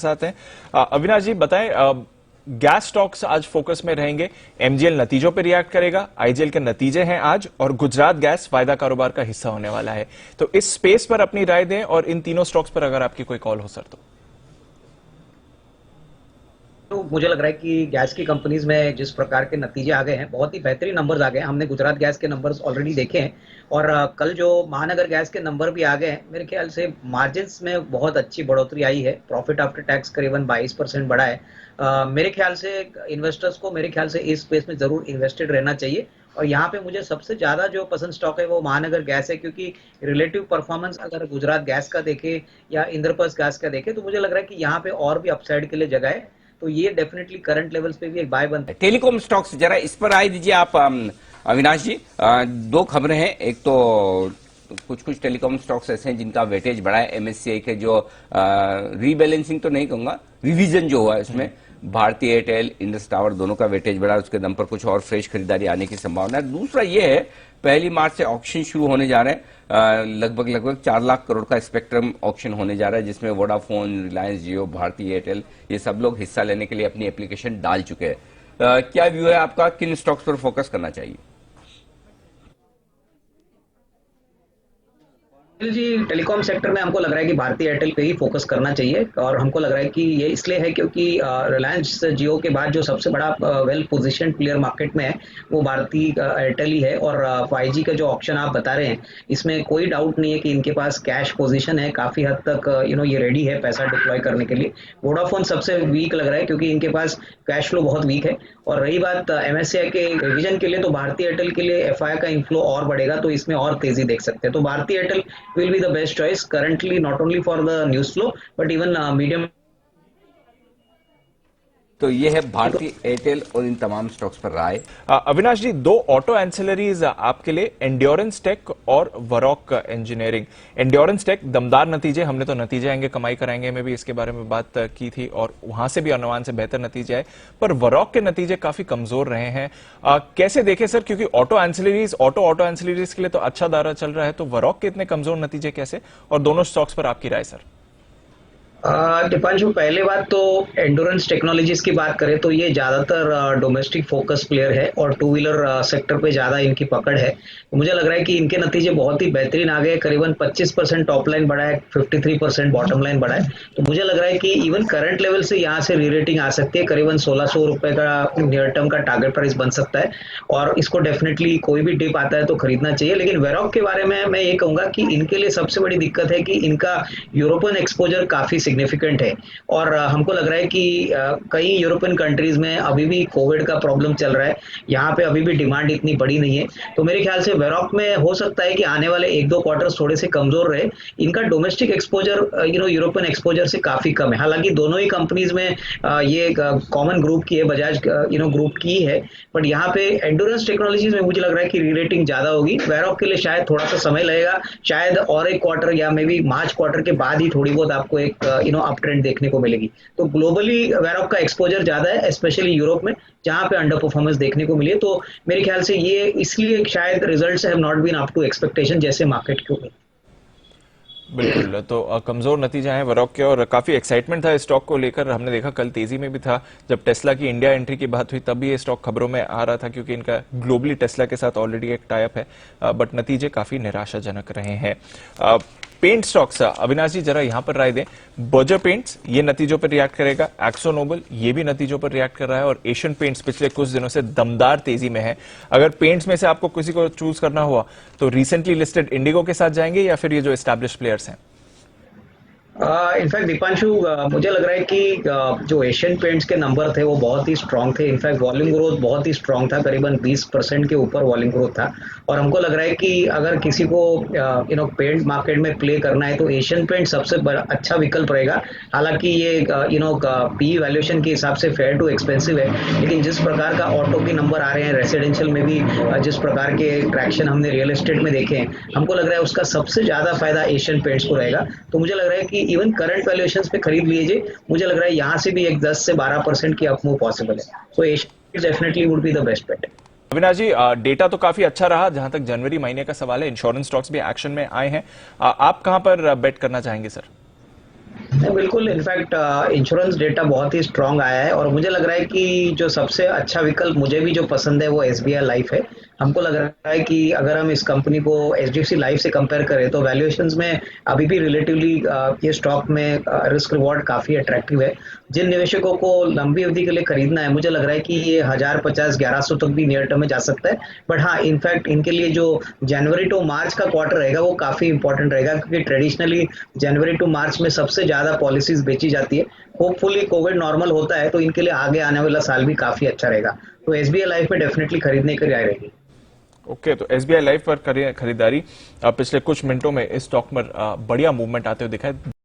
साथ हैं। अविनाश जी बताएं, गैस स्टॉक्स आज फोकस में रहेंगे। एमजीएल नतीजों पर रिएक्ट करेगा, आईजीएल के नतीजे हैं आज, और गुजरात गैस वायदा कारोबार का हिस्सा होने वाला है। तो इस स्पेस पर अपनी राय दें और इन तीनों स्टॉक्स पर अगर आपकी कोई कॉल हो सर तो मुझे लग रहा है कि गैस की कंपनीज में जिस प्रकार के नतीजे आ गए हैं, बहुत ही बेहतरीन नंबर्स आ गए हैं। हमने गुजरात गैस के नंबर्स ऑलरेडी देखे हैं और कल जो महानगर गैस के नंबर भी आ गए हैं, मेरे ख्याल से मार्जिन्स में बहुत अच्छी बढ़ोतरी आई है। प्रॉफिट आफ्टर टैक्स करीबन 22% बढ़ा है। मेरे ख्याल से इन्वेस्टर्स को मेरे ख्याल से इस स्पेस में जरूर इन्वेस्टेड रहना चाहिए। और यहाँ पे मुझे सबसे ज्यादा जो पसंद स्टॉक है वो महानगर गैस है, क्योंकि रिलेटिव परफॉर्मेंस अगर गुजरात गैस का देखे या इंद्रप्रस्थ गैस का देखे तो मुझे लग रहा है कि यहाँ पे और भी अपसाइड के लिए जगह है। तो ये डेफिनेटली करंट लेवल्स पे भी एक बाय बनता है। टेलीकॉम स्टॉक्स जरा इस पर आए दीजिए आप अविनाश जी। दो खबरें हैं। एक तो कुछ कुछ टेलीकॉम स्टॉक्स ऐसे हैं जिनका वेटेज बढ़ा है। एमएससीआई के जो रीबैलेंसिंग तो नहीं कहूंगा, रिवीजन जो हुआ है उसमें भारतीय एयरटेल, इंडस टावर दोनों का वेटेज बढ़ा, उसके दम पर कुछ और फ्रेश खरीदारी आने की संभावना है। दूसरा ये है, 1 मार्च से ऑक्शन शुरू होने जा रहे हैं। लगभग 4 लाख करोड़ का स्पेक्ट्रम ऑक्शन होने जा रहा है, जिसमें वोडाफोन, रिलायंस जियो, भारतीय एयरटेल ये सब लोग हिस्सा लेने के लिए अपनी एप्लीकेशन डाल चुके हैं। क्या व्यू है आपका, किन स्टॉक्स पर फोकस करना चाहिए? जी, टेलीकॉम सेक्टर में हमको लग रहा है कि भारतीय एयरटेल पे ही फोकस करना चाहिए। और हमको लग रहा है कि ये इसलिए है क्योंकि रिलायंस जियो के बाद जो सबसे बड़ा वेल पोजीशन प्लेयर मार्केट में है वो भारतीय एयरटेल ही है। और 5G का जो ऑप्शन आप बता रहे हैं, इसमें कोई डाउट नहीं है कि इनके पास कैश पोजीशन है, काफी हद तक ये रेडी है पैसा डिप्लॉय करने के लिए। वोडाफोन सबसे वीक लग रहा है क्योंकि इनके पास कैश फ्लो बहुत वीक है। और रही बात एमएससीआई के रिवीजन के लिए, तो भारतीय एयरटेल के लिए एफआई का इनफ्लो और बढ़ेगा, तो इसमें और तेजी देख सकते हैं। तो भारतीय Airtel will be the best choice currently, not only for the news flow but even medium। तो ये है भारतीय एयरटेल और इन तमाम स्टॉक्स पर राय। अविनाश जी, दो ऑटो एंसिलरीज आपके लिए, एंड्योरेंस टेक और वरॉक इंजीनियरिंग। एंड्योरेंस टेक दमदार नतीजे, हमने तो नतीजे आएंगे कमाई कराएंगे में भी इसके बारे में बात की थी और वहां से भी अनुमान से बेहतर नतीजे आए, पर वरॉक के नतीजे काफी कमजोर रहे हैं। कैसे देखें सर, क्योंकि ऑटो एंसिलरीज के लिए तो अच्छा दायरा चल रहा है, तो वरॉक के इतने कमजोर नतीजे कैसे, और दोनों स्टॉक्स पर आपकी राय सर? दीपांशु, पहले बात तो एंडोरेंस टेक्नोलॉजीज की बात करें तो ये ज्यादातर डोमेस्टिक फोकस प्लेयर है और टू व्हीलर सेक्टर पे ज्यादा इनकी पकड़ है। तो मुझे लग रहा है कि इनके नतीजे बहुत ही बेहतरीन आ गए। करीबन 25% टॉप लाइन बढ़ा है, 53% बॉटम लाइन बढ़ा है। तो मुझे लग रहा है कि इवन करंट लेवल से यहाँ से रीरेटिंग आ सकती है। करीबन 1600 रुपए का नियर टर्म का टारगेट प्राइस बन सकता है और इसको डेफिनेटली कोई भी डिप आता है तो खरीदना चाहिए। लेकिन वेरॉक के बारे में मैं ये कहूंगा कि इनके लिए सबसे बड़ी दिक्कत है कि इनका यूरोपियन एक्सपोजर काफी सिग्निफिकेंट है। और हमको लग रहा है कि कई यूरोपियन कंट्रीज में अभी भी कोविड का प्रॉब्लम चल रहा है, यहाँ पे अभी भी डिमांड इतनी बड़ी नहीं है। तो मेरे ख्याल से वेरॉक में हो सकता है कि आने वाले 1-2 क्वार्टर्स थोड़े से कमजोर रहे। इनका डोमेस्टिक एक्सपोजर यूरोपियन एक्सपोजर से काफी कम है। हालांकि दोनों ही कंपनीज में ये कॉमन ग्रुप की है, बजाज ग्रुप की है। बट यहाँ पे एंडोरेंस टेक्नोलॉजीज में मुझे लग रहा है कि रीरेटिंग ज्यादा होगी। वेरॉक के लिए शायद थोड़ा सा समय लगेगा, शायद और एक क्वार्टर या मे बी मार्च क्वार्टर के बाद ही थोड़ी बहुत आपको एक अप ट्रेंड देखने को मिलेगी। तो ग्लोबली वेरॉक का एक्सपोजर ज्यादा है, स्पेशली यूरोप में जहां पे अंडर परफॉर्मेंस देखने को मिली है। तो मेरे ख्याल से ये इसलिए शायद results have not been up to expectation जैसे मार्केट के हुए। बिल्कुल, तो कमजोर नतीजे हैं वरॉक के, और काफी एक्साइटमेंट था इस स्टॉक को लेकर। हमने देखा कल तेजी में भी था, जब टेस्ला की इंडिया एंट्री की बात हुई तब भी ये स्टॉक खबरों में आ रहा था, क्योंकि इनका ग्लोबली टेस्ला के साथ ऑलरेडी एक टाई अप है। बट नतीजे काफी निराशाजनक रहे हैं। पेंट स्टॉक्स, अविनाश जी जरा यहां पर राय दें। बर्जर पेंट्स ये नतीजों पर रिएक्ट करेगा, एक्सो नोबल ये भी नतीजों पर रिएक्ट कर रहा है, और एशियन पेंट्स पिछले कुछ दिनों से दमदार तेजी में है। अगर पेंट्स में से आपको किसी को चूज करना हुआ तो रिसेंटली लिस्टेड इंडिगो के साथ जाएंगे या फिर ये जो एस्टैब्लिश प्लेयर्स हैं? इनफैक्ट दीपांशु, मुझे लग रहा है कि जो एशियन पेंट्स के नंबर थे वो बहुत ही स्ट्रांग थे। इनफैक्ट वॉल्यूम ग्रोथ बहुत ही स्ट्रांग था, करीबन 20% के ऊपर वॉल्यूम ग्रोथ था। और हमको लग रहा है कि अगर किसी को पेंट मार्केट में प्ले करना है तो एशियन पेंट सबसे अच्छा विकल्प रहेगा। हालांकि ये पी वैल्यूएशन के हिसाब से फेयर टू एक्सपेंसिव है, लेकिन जिस प्रकार का ऑटो के नंबर आ रहे हैं, रेसिडेंशियल में भी जिस प्रकार के ट्रैक्शन हमने रियल एस्टेट में देखे हैं, हमको लग रहा है उसका सबसे ज्यादा फायदा एशियन पेंट्स को रहेगा। तो मुझे लग रहा है कि इवन करंट वैल्यूएशंस पे खरीद लीजिए। मुझे लग रहा है यहां से भी एक 10 से 12% की अपमूव पॉसिबल है। So Asian definitely would be the best bet. Avinash ji, data तो काफी अच्छा रहा। जहां तक जनवरी महीने का सवाल है, इंश्योरेंस स्टॉक्स भी एक्शन में आए हैं। आप कहां पर बेट करना चाहेंगे सर? नहीं, बिल्कुल। इनफैक्ट इंश्योरेंस डेटा बहुत ही स्ट्रांग आया है और मुझे लग रहा है कि जो सबसे अच्छा विकल्प मुझे भी जो पसंद है वो एसबीआई लाइफ है। हमको लग रहा है कि अगर हम इस कंपनी को एचडीएफसी लाइफ से कंपेयर करें तो वैल्यूएशंस में अभी भी रिलेटिवली ये स्टॉक में रिस्क रिवॉर्ड काफी अट्रैक्टिव है। जिन निवेशकों को लंबी अवधि के लिए खरीदना है, मुझे लग रहा है कि ये 1050-1100 तक भी नियर टर्म में जा सकता है। बट हाँ, इनफैक्ट इनके लिए जो जनवरी टू मार्च का क्वार्टर रहेगा वो काफी इंपॉर्टेंट रहेगा, क्योंकि ट्रेडिशनली जनवरी टू मार्च में सबसे ज्यादा पॉलिसीज बेची जाती है। होपफुली कोविड नॉर्मल होता है तो इनके लिए आगे आने वाला साल भी काफी अच्छा रहेगा। तो एसबीआई लाइफ में डेफिनेटली खरीदने की राय रहेगी। ओके, तो एसबीआई लाइफ पर करिए खरीदारी। पिछले कुछ मिनटों में इस स्टॉक में बढ़िया मूवमेंट आते हुए दिखा है।